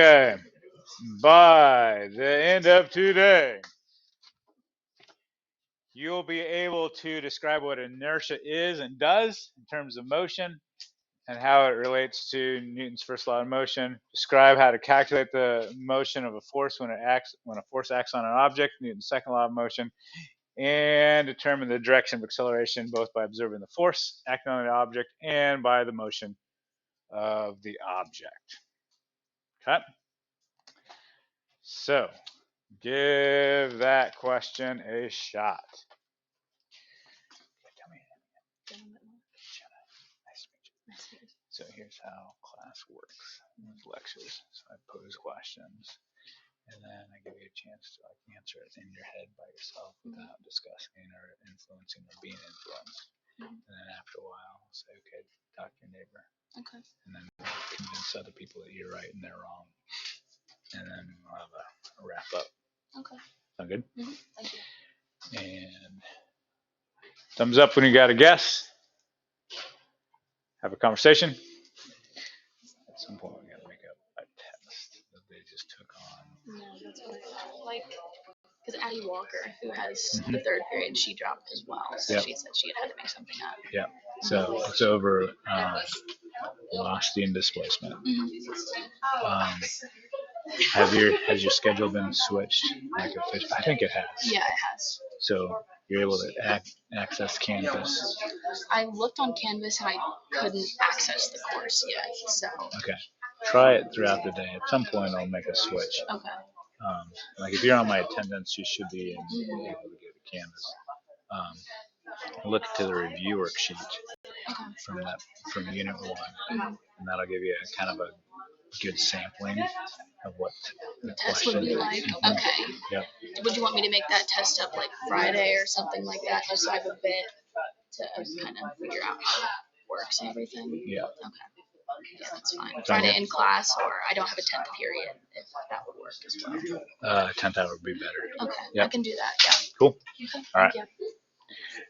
Okay. By the end of today, you'll be able to describe what inertia is and does in terms of motion and how it relates to Newton's first law of motion. Describe how to calculate the motion of a force when a force acts on an object, Newton's second law of motion, and determine the direction of acceleration both by observing the force acting on the object and by the motion of the object. Okay. So give that question a shot. So here's how class works with lectures. So I pose questions, and then I give you a chance to answer it in your head by yourself without discussing or influencing or being influenced. And then after a while, I'll say, okay, talk to your neighbor. Okay. And then convince other people that you're right and they're wrong. And then we'll have a wrap up. Okay. Sound good? Mm-hmm. Thank you. And thumbs up when you got a guess. Have a conversation. At some point, we got to make a test that they just took on. No, that's what I like. Because Addie Walker, who has the third period, she dropped as well. So she said she had to make something up. Yeah. So it's over velocity and displacement. Has your schedule been switched? Like I think it has. Yeah, it has. So you're able to access Canvas. I looked on Canvas and I couldn't access the course yet. So. Okay. Try it throughout the day. At some point, I'll make a switch. Okay. Like if you're on my attendance, you should be able to get a Canvas. Look to the review worksheet from Unit 1, and that'll give you a kind of a good sampling of what the test would be like. Okay. Yep. Would you want me to make that test up like Friday or something like that, just so I have a bit to kind of figure out how it works and everything? Yeah. Okay. Yeah, that's fine. Friday in class, or I don't have a 10th period, if that would work as well. 10th hour would be better. Okay. Yep. I can do that. Yeah. Cool. Okay. All right.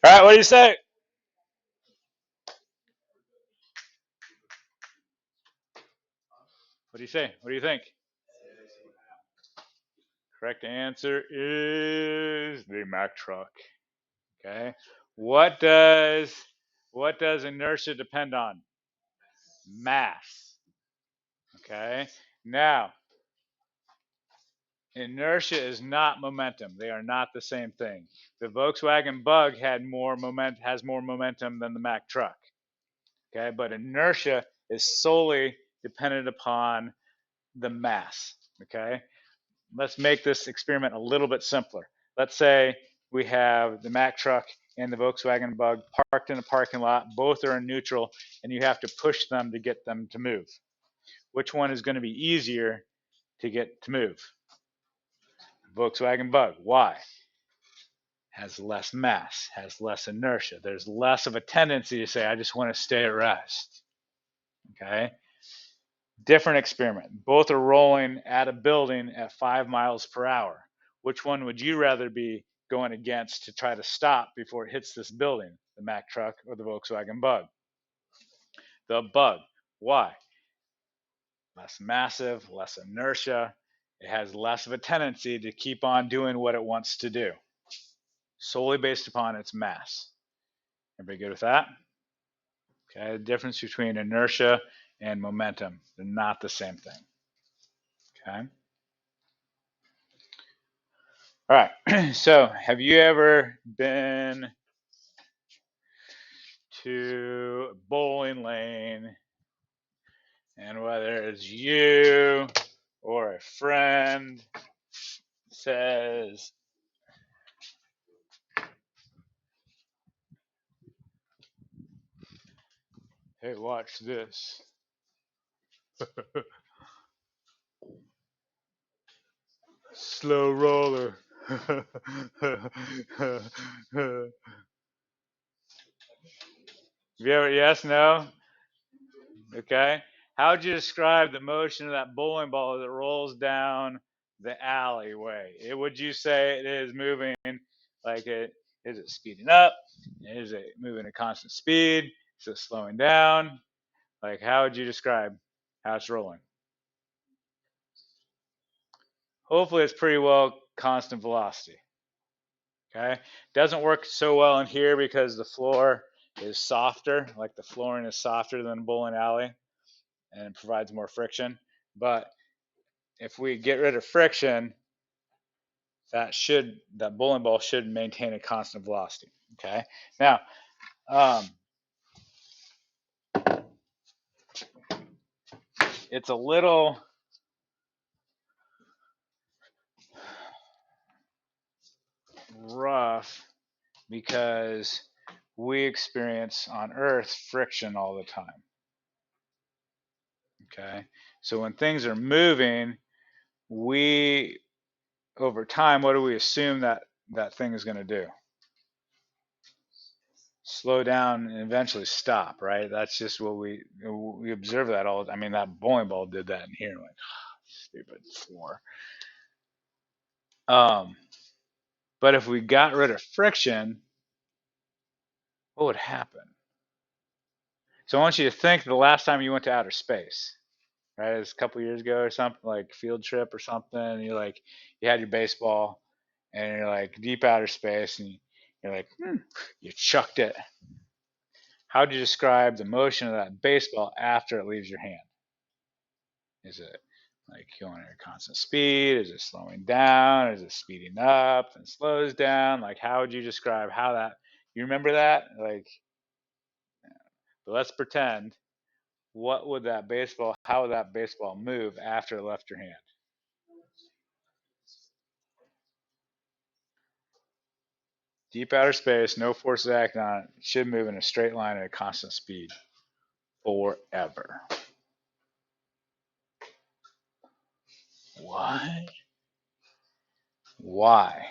All right. What do you say? What do you say? What do you think? Correct answer is the Mack truck. Okay. What does inertia depend on? Mass. Okay. Now, inertia is not momentum. They are not the same thing. The Volkswagen Bug has more momentum than the Mack truck. Okay, but inertia is solely dependent upon the mass. Okay, let's make this experiment a little bit simpler. Let's say we have the Mack truck and the Volkswagen Bug parked in a parking lot. Both are in neutral, and you have to push them to get them to move. Which one is going to be easier to get to move? Volkswagen Bug. Why? Has less mass, has less inertia. There's less of a tendency to say, I just want to stay at rest. Okay? Different experiment. Both are rolling at a building at 5 miles per hour. Which one would you rather be going against to try to stop before it hits this building? The Mack truck or the Volkswagen Bug? The Bug. Why? Less massive, less inertia. It has less of a tendency to keep on doing what it wants to do, solely based upon its mass. Everybody good with that? Okay, the difference between inertia and momentum, they're not the same thing. Okay. All right, so have you ever been to a bowling lane, and whether it's you or a friend says, hey, watch this. Slow roller. Have you ever, yes, no? Okay. How would you describe the motion of that bowling ball as it rolls down the alleyway? Would you say it is moving like it? Is it speeding up? Is it moving at constant speed? Is it slowing down? Like, how would you describe how it's rolling? hopefully it's pretty well constant velocity. Okay, doesn't work so well in here because the floor is softer, like the flooring is softer than a bowling alley and provides more friction. But if we get rid of friction, that bowling ball should maintain a constant velocity. Okay, now it's a little rough because we experience on Earth friction all the time. Okay, so when things are moving, we over time, what do we assume that thing is going to do? Slow down and eventually stop, right? That's just what we observe that all. I mean, that bowling ball did that in here, like stupid floor. But if we got rid of friction, what would happen? So I want you to think the last time you went to outer space, right? It was a couple years ago or something, like field trip or something. And you're like, you had your baseball, and you're like deep outer space, and you're like, you chucked it. How would you describe the motion of that baseball after it leaves your hand? Is it like going at a constant speed? Is it slowing down? Is it speeding up and slows down? Like, how would you describe how that? You remember that? Like, but let's pretend. What would that baseball? How would that baseball move after it left your hand? Deep outer space, no forces acting on it. It should move in a straight line at a constant speed forever. What? Why?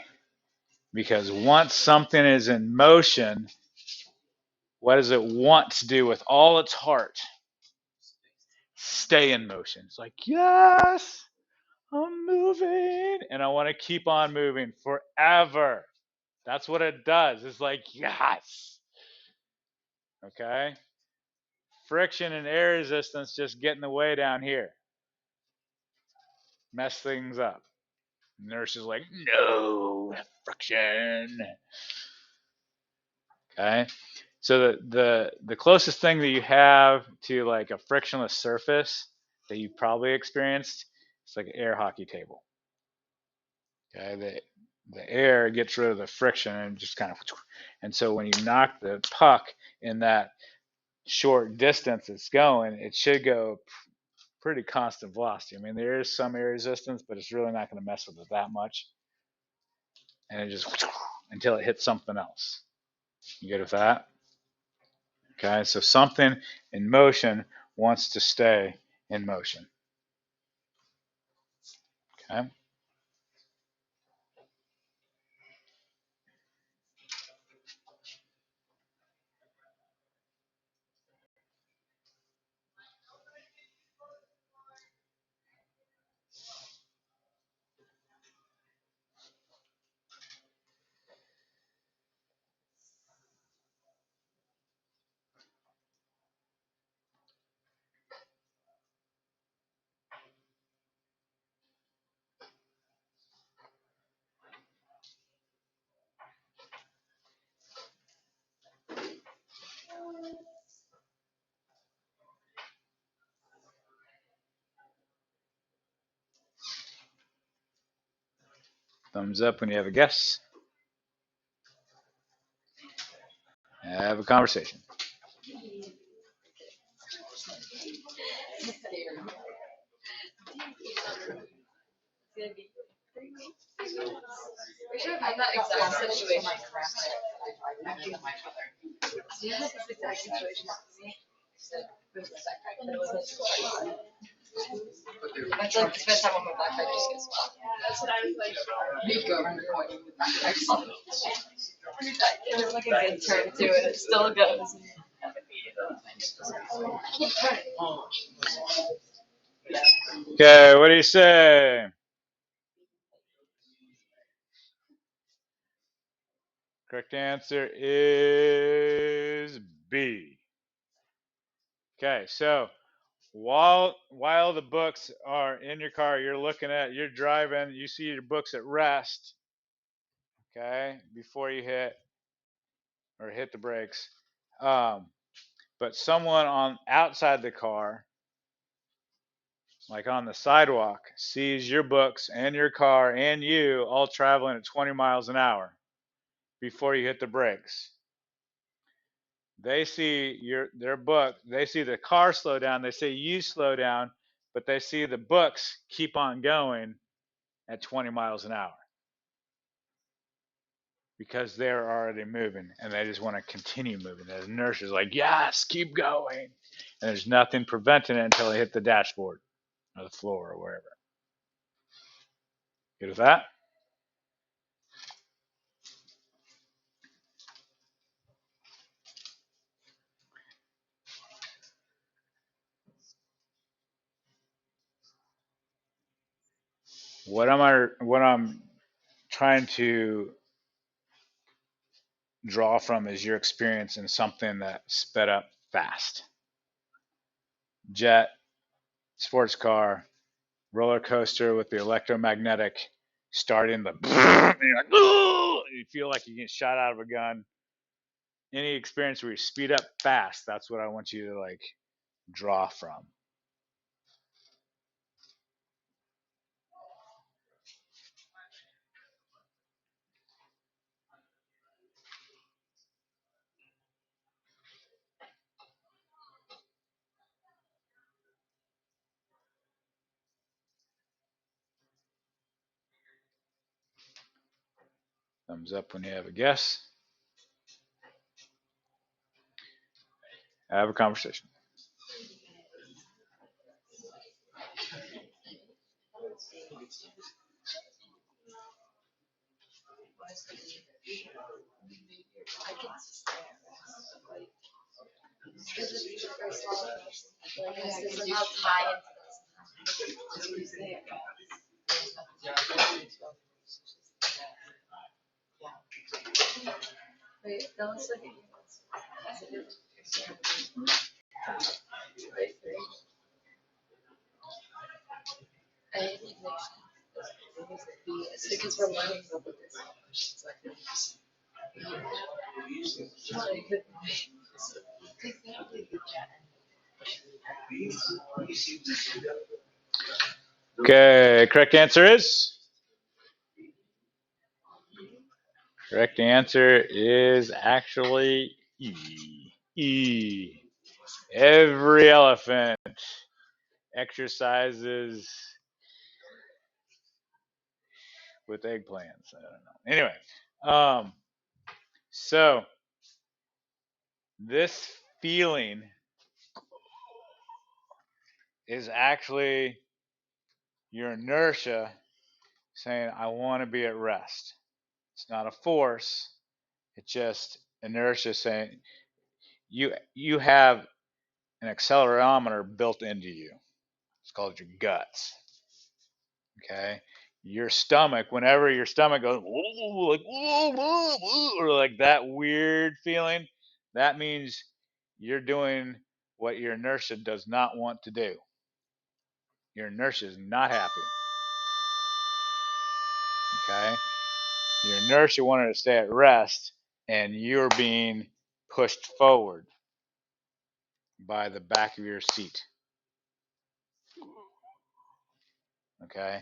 Because once something is in motion, what does it want to do with all its heart? Stay in motion. It's like, yes, I'm moving, and I want to keep on moving forever. That's what it does. It's like, yes. Okay? Friction and air resistance just get in the way down here. Mess things up. The nurse is like, no, friction. Okay? So the closest thing that you have to like a frictionless surface that you've probably experienced, it's like an air hockey table. Okay, the air gets rid of the friction and just kind of, and so when you knock the puck in that short distance it's going, it should go pretty constant velocity. I mean, there is some air resistance, but it's really not going to mess with it that much, and it just until it hits something else. You good with that? Okay, so something in motion wants to stay in motion. Okay. Thumbs up when you have a guess. Have a conversation. We should have had that exact situation. You had this exact situation. That's like the first time on my black just gets stopped. That's what I was like. You go around the corner with black it was like a good turn too, and it still goes. Okay, what do you say? Correct answer is B. Okay, so while the books are in your car, you're driving, you see your books at rest, okay, before you hit the brakes. But someone on outside the car, like on the sidewalk, sees your books and your car and you all traveling at 20 miles an hour before you hit the brakes. They see their book, they see the car slow down, they see you slow down, but they see the books keep on going at 20 miles an hour because they're already moving and they just want to continue moving. The inertia is like, yes, keep going. And there's nothing preventing it until they hit the dashboard or the floor or wherever. Good with that? What I'm trying to draw from is your experience in something that sped up fast. Jet, sports car, roller coaster with the electromagnetic starting the and you're like, ooh, you feel like you get shot out of a gun. Any experience where you speed up fast, that's what I want you to like draw from. Thumbs up when you have a guess. Have a conversation. Wait, that looks like I think it's because we're learning about this. Okay, correct answer is? Correct answer is actually E. E. Every elephant exercises with eggplants. I don't know. Anyway, so this feeling is actually your inertia saying, I want to be at rest. It's not a force. It's just inertia saying you have an accelerometer built into you. It's called your guts. Okay. Your stomach, whenever your stomach goes like or like that weird feeling, that means you're doing what your inertia does not want to do. Your inertia is not happy. Okay. Your inertia wanted to stay at rest, and you're being pushed forward by the back of your seat. Okay.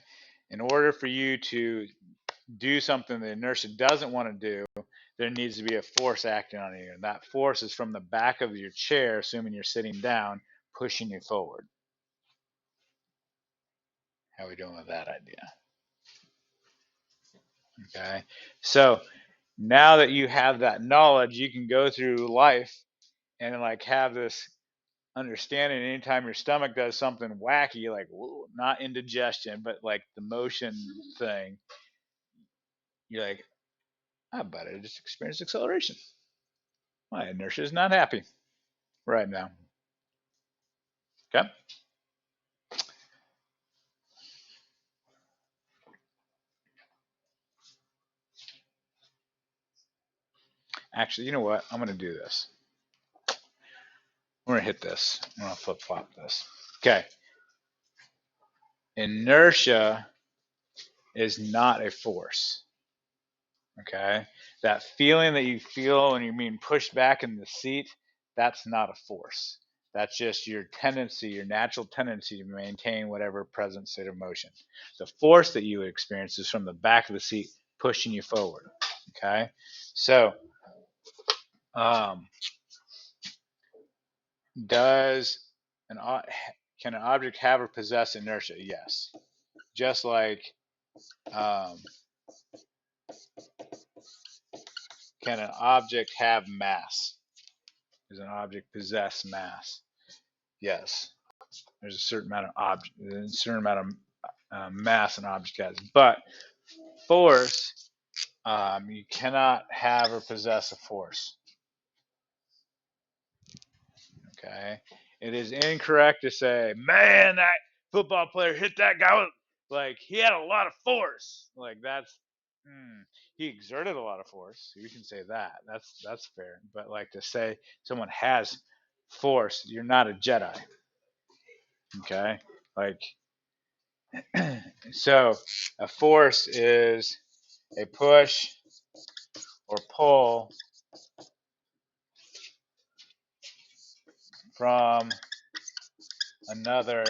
In order for you to do something the inertia doesn't want to do, there needs to be a force acting on you. And that force is from the back of your chair, assuming you're sitting down, pushing you forward. How are we doing with that idea? Okay. So now that you have that knowledge, you can go through life and like have this understanding anytime your stomach does something wacky, like not indigestion, but like the motion thing, you're like, I better just experience acceleration. My inertia is not happy right now. Okay. Actually, you know what? I'm going to do this. I'm going to hit this. I'm going to flip flop this. Okay. Inertia is not a force. Okay. That feeling that you feel when you're being pushed back in the seat, that's not a force. That's just your tendency, your natural tendency to maintain whatever present state of motion. The force that you would experience is from the back of the seat pushing you forward. Okay. So, does an can an object have or possess inertia? Yes. Just like can an object have mass? Does an object possess mass? Yes. There's a certain amount of mass an object has, but force, you cannot have or possess a force. Okay, it is incorrect to say, man, that football player hit that guy with, like, he had a lot of force. Like that's, he exerted a lot of force. You can say that. That's fair. But like to say someone has force, you're not a Jedi. Okay, like so a force is a push or pull from another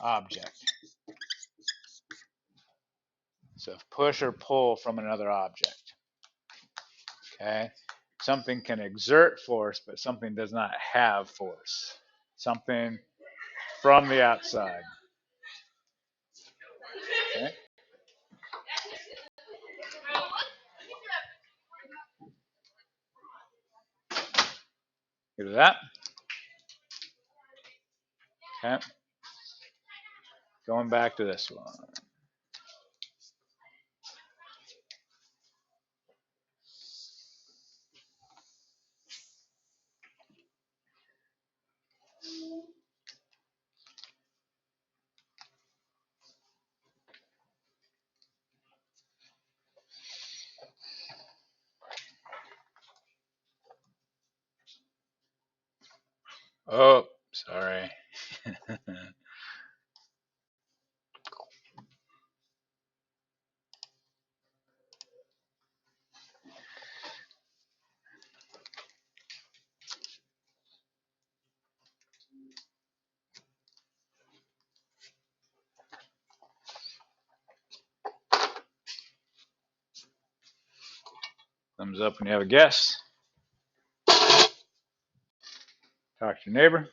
object. So push or pull from another object. Okay? Something can exert force, but something does not have force. Something from the outside. Okay? Get that? Okay. Going back to this one. Oh, sorry. Thumbs up when you have a guess. Talk to your neighbor.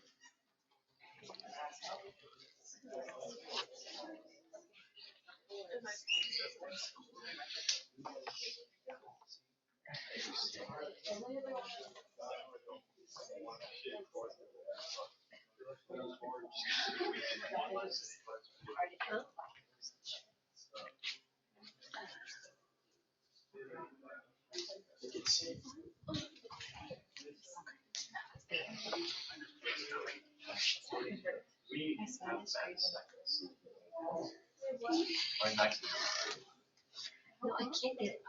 No, I can't get it.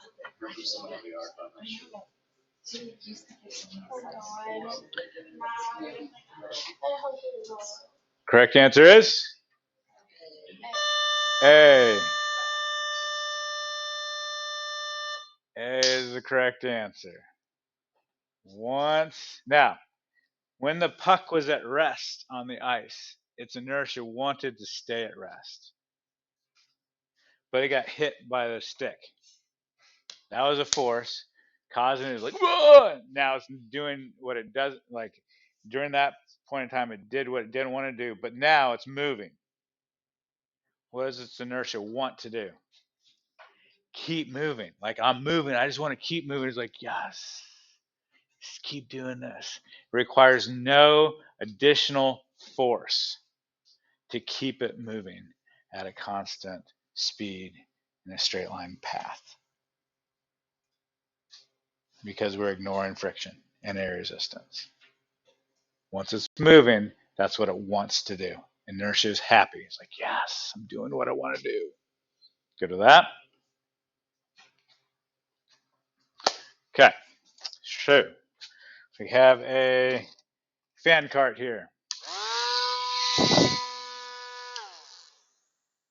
Correct answer is A. A is the correct answer. Now, when the puck was at rest on the ice, its inertia wanted to stay at rest, but it got hit by the stick. That was a force causing it like, whoa! Now it's doing what it does. Like during that point in time, it did what it didn't want to do, but now it's moving. What does its inertia want to do? Keep moving. Like I'm moving. I just want to keep moving. It's like, yes, just keep doing this. It requires no additional force to keep it moving at a constant speed in a straight line path because we're ignoring friction and air resistance. Once it's moving, that's what it wants to do. Inertia is happy. It's like, yes, I'm doing what I want to do. Good with that? Okay, so we have a fan cart here.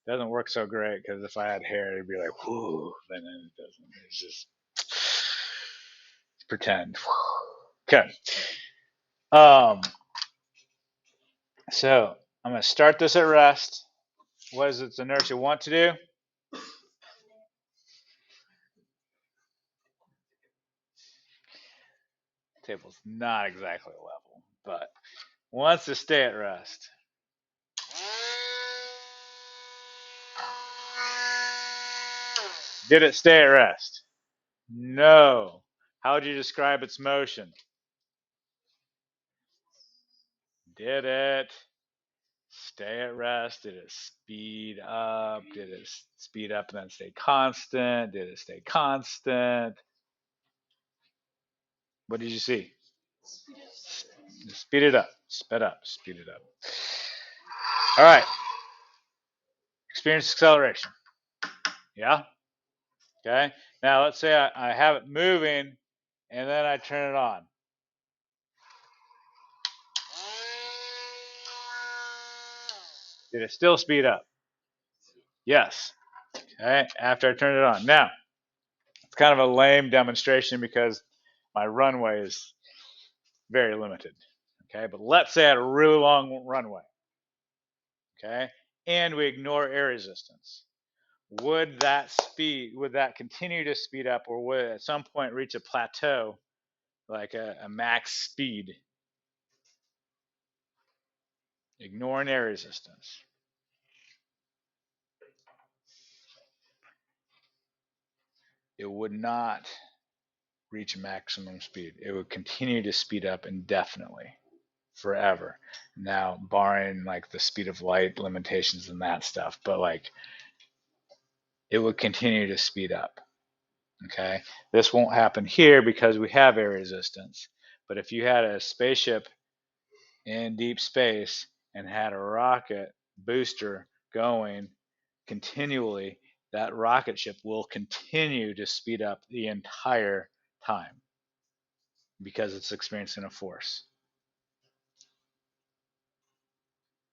Doesn't work so great because if I had hair, it'd be like, whoo, then it doesn't. It's just pretend. Okay. So I'm going to start this at rest. What does its inertia want to do? Table's not exactly level, but wants to stay at rest. Did it stay at rest? No. How would you describe its motion? Did it stay at rest? Did it speed up? Did it speed up and then stay constant? Did it stay constant? What did you see? Speed it up. Sped up. Speed it up. All right. Experience acceleration. Yeah? Okay. Now let's say I have it moving and then I turn it on. Did it still speed up? Yes. Okay. After I turn it on. Now, it's kind of a lame demonstration because my runway is very limited. Okay. But let's say I had a really long runway. Okay. And we ignore air resistance. Would that continue to speed up, or would it at some point reach a plateau, like a max speed? Ignoring air resistance. It would not reach maximum speed. It would continue to speed up indefinitely, forever. Now, barring like the speed of light limitations and that stuff, but like it would continue to speed up. Okay, this won't happen here because we have air resistance. But if you had a spaceship in deep space and had a rocket booster going continually, that rocket ship will continue to speed up the entire time because it's experiencing a force.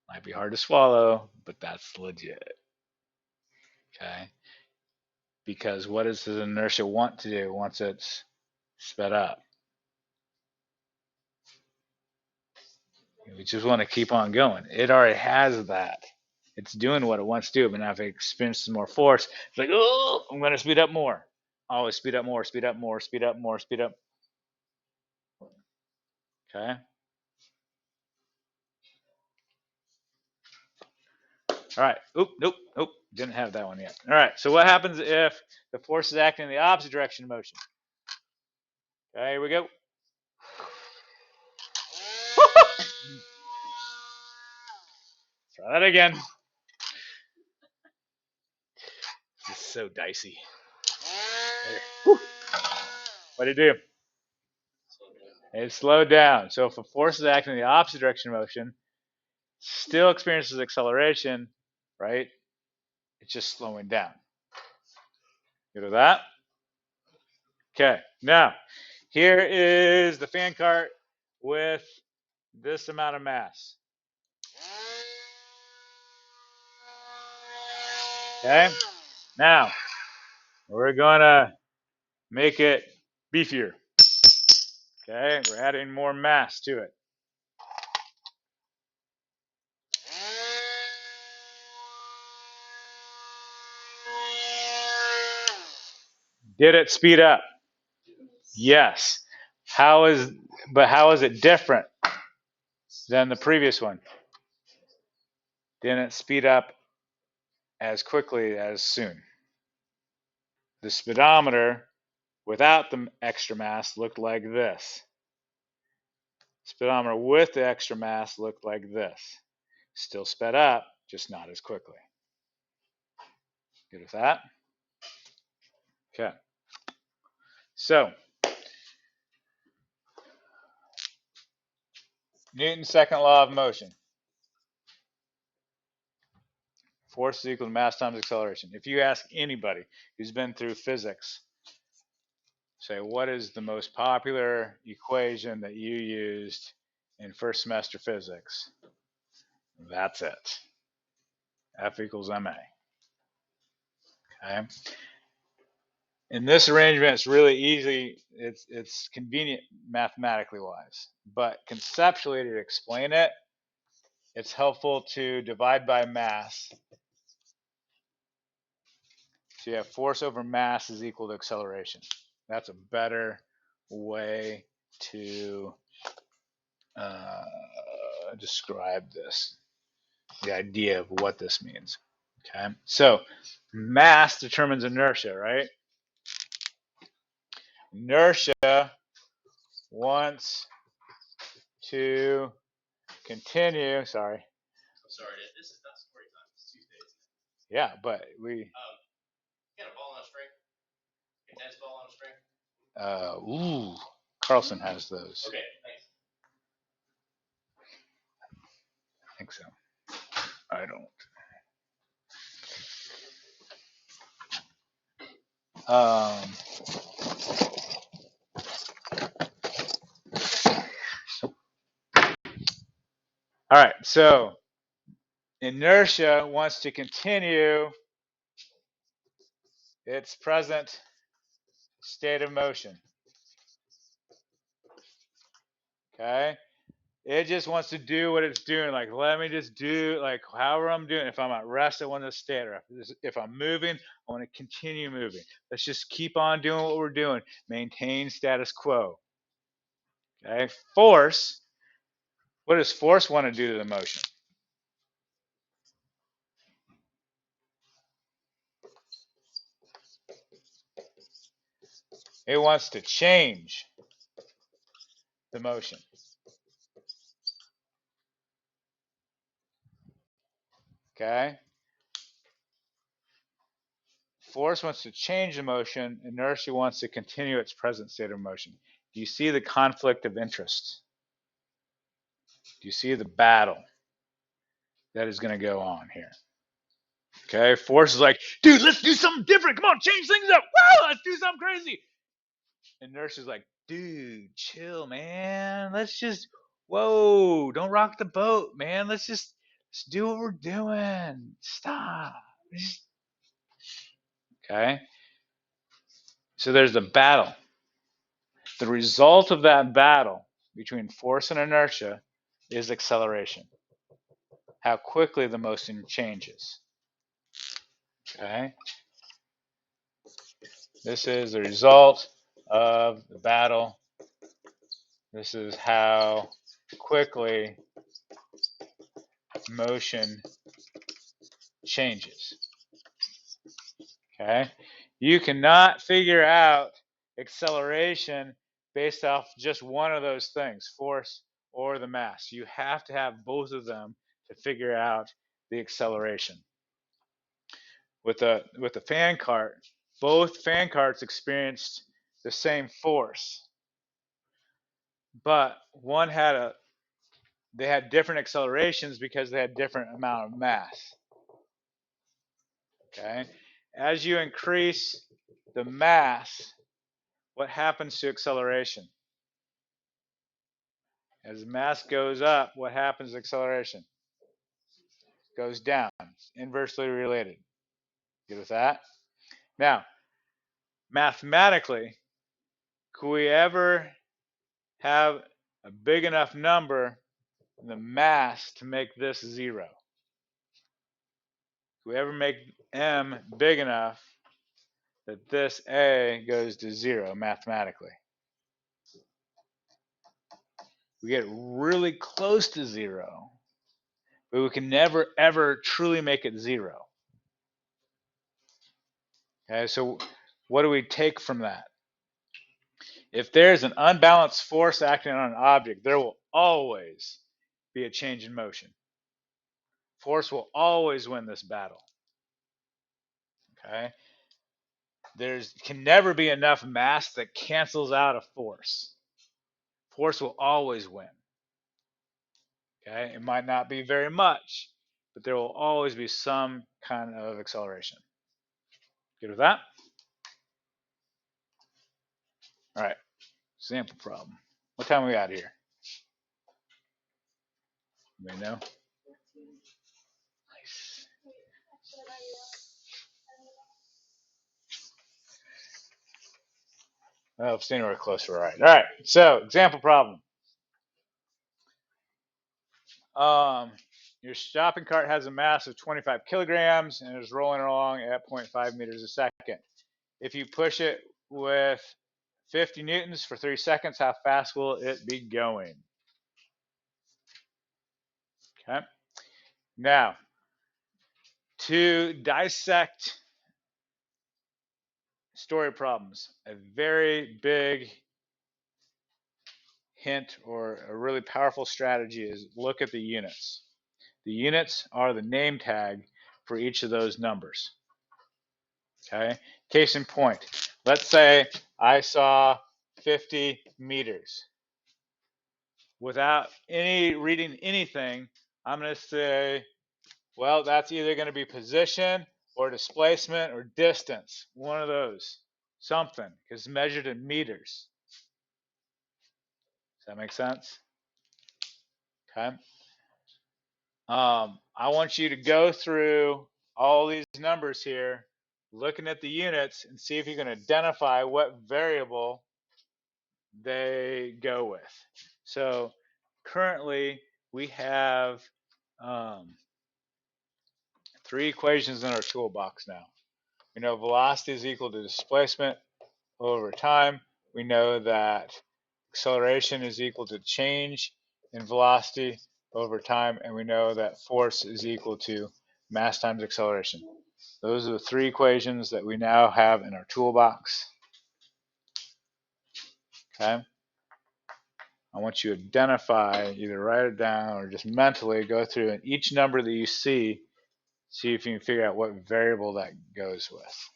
Might be hard to swallow, but that's legit. Okay? Because what does the inertia want to do once it's sped up? We just want to keep on going. It already has that. It's doing what it wants to do, but now if it experiences more force, it's like, oh, I'm going to speed up more. Always speed up more, speed up more, speed up more, speed up. Okay? All right. Oop, nope, nope. Didn't have that one yet. All right. So what happens if the force is acting in the opposite direction of motion? Okay, here we go. Try that again. This is so dicey. What did it do? It slowed down. So if a force is acting in the opposite direction of motion, still experiences acceleration, right? It's just slowing down. Good with that? Okay. Now, here is the fan cart with this amount of mass. Okay. Now, we're going to make it beefier. Okay. We're adding more mass to it. Did it speed up? Yes. How is it different than the previous one? Didn't speed up as quickly as soon. The speedometer without the extra mass looked like this. Speedometer with the extra mass looked like this. Still sped up, just not as quickly. Good with that? Okay. So, Newton's second law of motion. Force is equal to mass times acceleration. If you ask anybody who's been through physics, say, what is the most popular equation that you used in first semester physics? That's it. F equals ma. Okay. In this arrangement, it's really easy. It's convenient mathematically wise, but conceptually to explain it, it's helpful to divide by mass. So you have force over mass is equal to acceleration. That's a better way to describe this, the idea of what this means. Okay, so mass determines inertia, right? Inertia wants to continue. Sorry. Sorry, this is not story time. It's Tuesdays. Yeah, but we. You got a ball on a string? A tennis ball on a string? Carlson has those. Okay, thanks. I think so. I don't. All right, so inertia wants to continue its present state of motion. Okay, it just wants to do what it's doing. Like, let me just do like however I'm doing. If I'm at rest, I want to stay at rest. If I'm moving, I want to continue moving. Let's just keep on doing what we're doing. Maintain status quo. Okay, force. What does force want to do to the motion? It wants to change the motion. Okay? Force wants to change the motion. Inertia wants to continue its present state of motion. Do you see the conflict of interest? Do you see the battle that is going to go on here? Okay? Force is like, dude, let's do something different. Come on, change things up. Wow, let's do something crazy. Inertia is like, dude, chill, man. Let's just, whoa, don't rock the boat, man. Let's do what we're doing. Stop. Okay? So there's a battle. The result of that battle between force and inertia is acceleration. How quickly the motion changes. Okay? This is the result of the battle. This is how quickly motion changes. Okay? You cannot figure out acceleration based off just one of those things, force or the mass. You have to have both of them to figure out the acceleration. With the fan cart, both fan carts experienced the same force, but they had different accelerations because they had different amount of mass. Okay, as you increase the mass, what happens to acceleration? As mass goes up, what happens to acceleration? Goes down. It's inversely related. Good with that? Now, mathematically, could we ever have a big enough number in the mass to make this zero? Could we ever make m big enough that this a goes to zero mathematically? We get really close to zero, but we can never ever truly make it zero. Okay, so what do we take from that? If there's an unbalanced force acting on an object, there will always be a change in motion. Force will always win this battle. Okay? There can never be enough mass that cancels out a force. Force will always win. Okay? It might not be very much, but there will always be some kind of acceleration. Good with that? All right. Example problem. What time are we out here? Anybody know? Nice. Well, if it's anywhere close, we're right. All right, so example problem. Your shopping cart has a mass of 25 kilograms and is rolling along at 0.5 meters a second. If you push it with 50 newtons for 3 seconds, how fast will it be going? Okay. Now, to dissect story problems, a very big hint or a really powerful strategy is look at the units. The units are the name tag for each of those numbers. Okay, case in point, let's say I saw 50 meters. Without any reading anything, I'm going to say, well, that's either going to be position or displacement or distance, one of those, something, because it's measured in meters. Does that make sense? Okay. I want you to go through all these numbers here, looking at the units, and see if you can identify what variable they go with. So currently we have 3 equations in our toolbox now. We know velocity is equal to displacement over time. We know that acceleration is equal to change in velocity over time, and we know that force is equal to mass times acceleration. Those are the 3 equations that we now have in our toolbox. Okay. I want you to identify, either write it down or just mentally go through, and each number that you see if you can figure out what variable that goes with.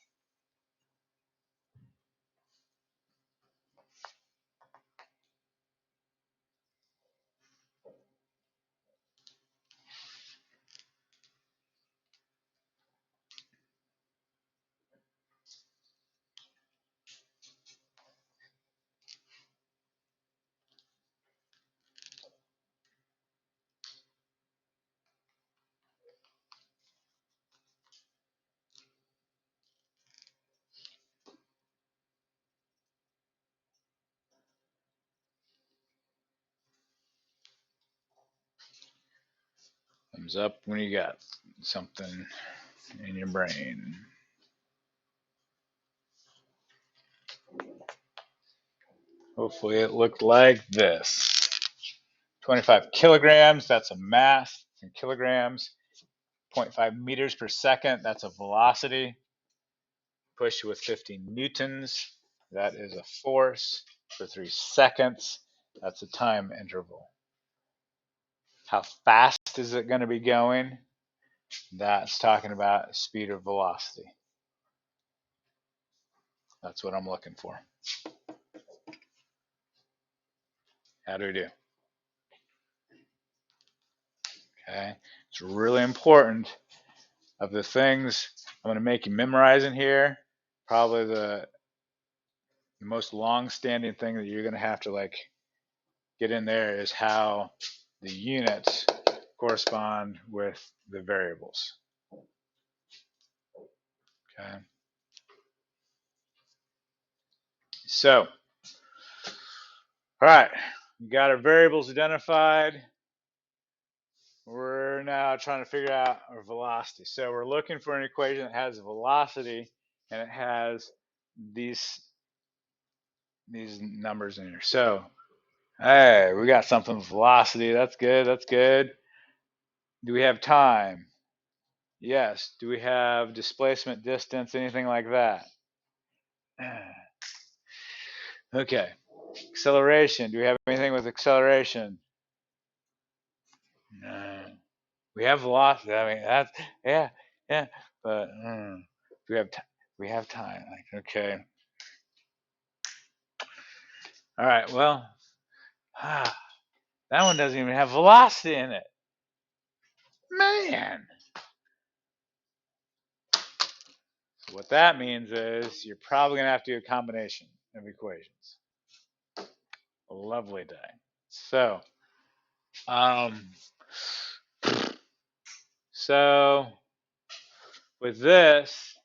Thumbs up when you got something in your brain. Hopefully it looked like this. 25 kilograms, that's a mass in kilograms. 0.5 meters per second, that's a velocity. Push with 50 newtons, that is a force. For 3 seconds, that's a time interval. How fast is it going to be going? That's talking about speed or velocity. That's what I'm looking for. How do we do? Okay, it's really important. Of the things I'm going to make you memorize in here, probably the most long-standing thing that you're going to have to like get in there is how the units correspond with the variables. Okay. So, all right, we got our variables identified. We're now trying to figure out our velocity. So we're looking for an equation that has velocity and it has these numbers in here. So, hey, we got something with velocity. That's good. That's good. Do we have time? Yes. Do we have displacement, distance, anything like that? Okay. Acceleration. Do we have anything with acceleration? No. We have velocity. I mean, that's yeah. But we have time. Like, okay. All right. Well, that one doesn't even have velocity in it. Man. What that means is you're probably going to have to do a combination of equations. A lovely day. So, so with this,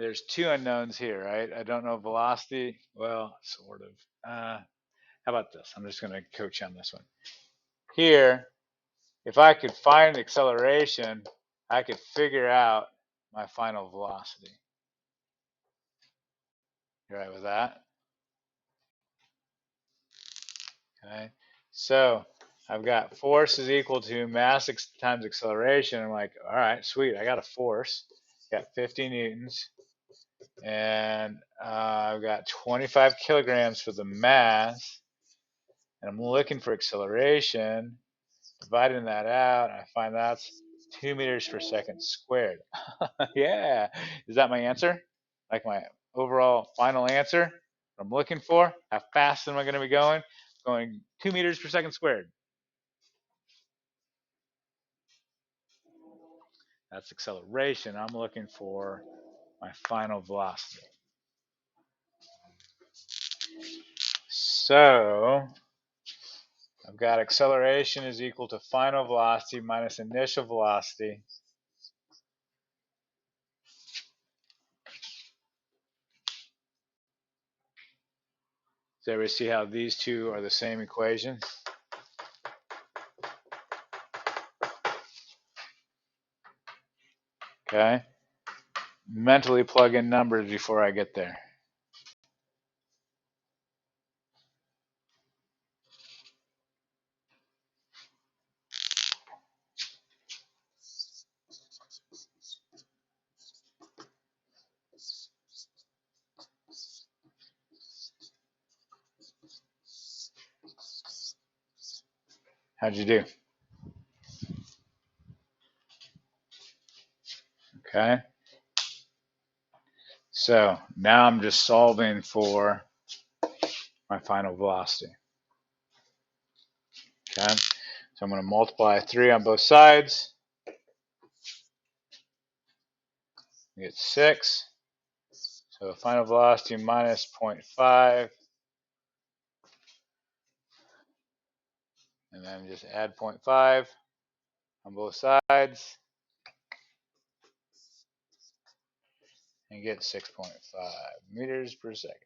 there's two unknowns here, right? I don't know velocity. Well, sort of. How about this? I'm just going to coach you on this one. Here, if I could find acceleration, I could figure out my final velocity. You all right with that? Okay. So I've got force is equal to mass times acceleration. I'm like, all right, sweet. I got a force. Got 50 newtons. And I've got 25 kilograms for the mass. And I'm looking for acceleration. Dividing that out, I find that's 2 meters per second squared. Yeah. Is that my answer? Like my overall final answer? What I'm looking for? How fast am I going to be going? Going 2 meters per second squared. That's acceleration. I'm looking for my final velocity. So I've got acceleration is equal to final velocity minus initial velocity. Does everybody see how these two are the same equation? Okay. Mentally plug in numbers before I get there. How'd you do? Okay. So now I'm just solving for my final velocity. Okay. So I'm going to multiply 3 on both sides. You get 6. So final velocity minus 0.5. And then just add 0.5 on both sides. And get 6.5 meters per second.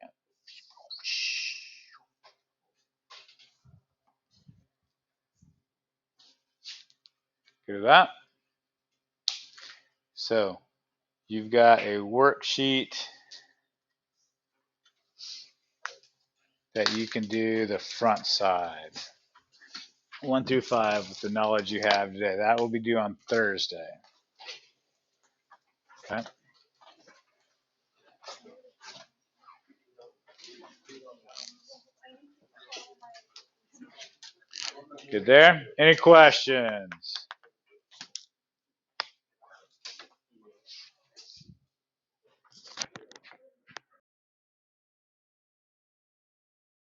Good with that? So you've got a worksheet that you can do the front side. 1 through 5 with the knowledge you have today. That will be due on Thursday. Okay. Good there? Any questions?